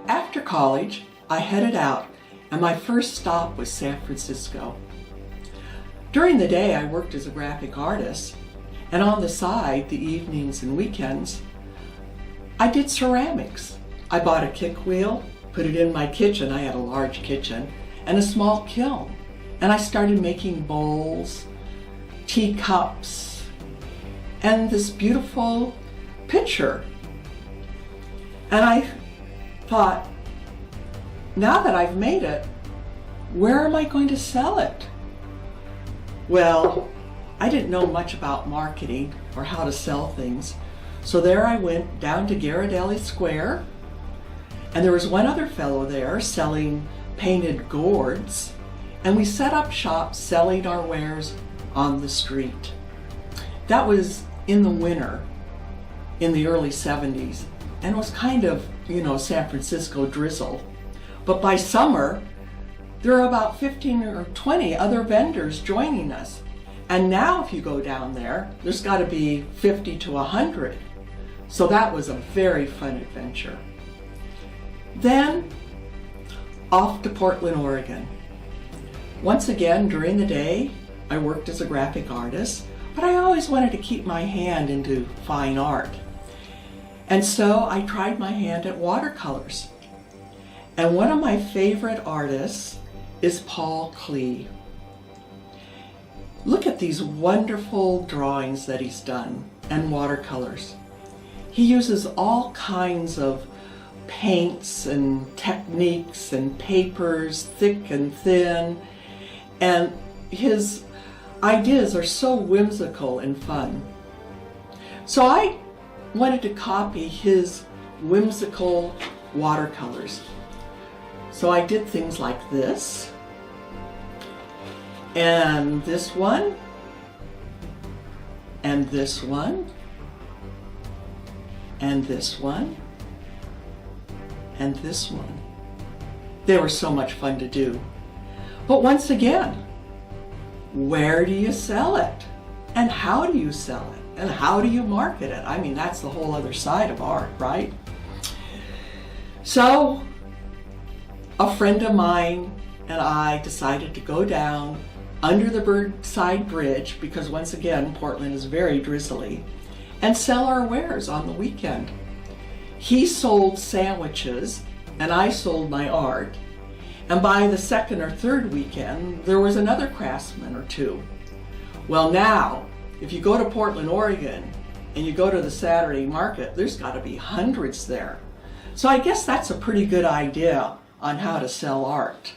After college, I headed out, and my first stop was San Francisco. During the day, I worked as a graphic artist, and on the side, the evenings and weekends, I did ceramics. I bought a kick wheel, put it in my kitchen, I had a large kitchen, and a small kiln. And I started making bowls, teacups, and this beautiful pitcher. And I thought, now that I've made it, where am I going to sell it? Well, I didn't know much about marketing or how to sell things. So there I went down to Ghirardelli Square, and there was one other fellow there selling painted gourds, and we set up shop selling our wares on the street. That was in the winter, in the early 70s, and it was kind of, San Francisco drizzle. But by summer, there are about 15 or 20 other vendors joining us. And now if you go down there, there's got to be 50 to 100. So that was a very fun adventure. Then, off to Portland, Oregon. Once again, during the day, I worked as a graphic artist, but I always wanted to keep my hand into fine art. And so I tried my hand at watercolors. And one of my favorite artists is Paul Klee. Look at these wonderful drawings that he's done and watercolors. He uses all kinds of paints and techniques and papers, thick and thin, and his ideas are so whimsical and fun. So I wanted to copy his whimsical watercolors. So I did things like this, and this one, and this one, and this one, and this one. They were so much fun to do. But once again, where do you sell it? And how do you sell it? And how do you market it? I mean, that's the whole other side of art, right? So, a friend of mine and I decided to go down under the Burnside Bridge, because once again, Portland is very drizzly, and sell our wares on the weekend. He sold sandwiches and I sold my art. And by the second or third weekend, there was another craftsman or two. Well, now, if you go to Portland, Oregon, and you go to the Saturday market, there's got to be hundreds there. So I guess that's a pretty good idea on how to sell art.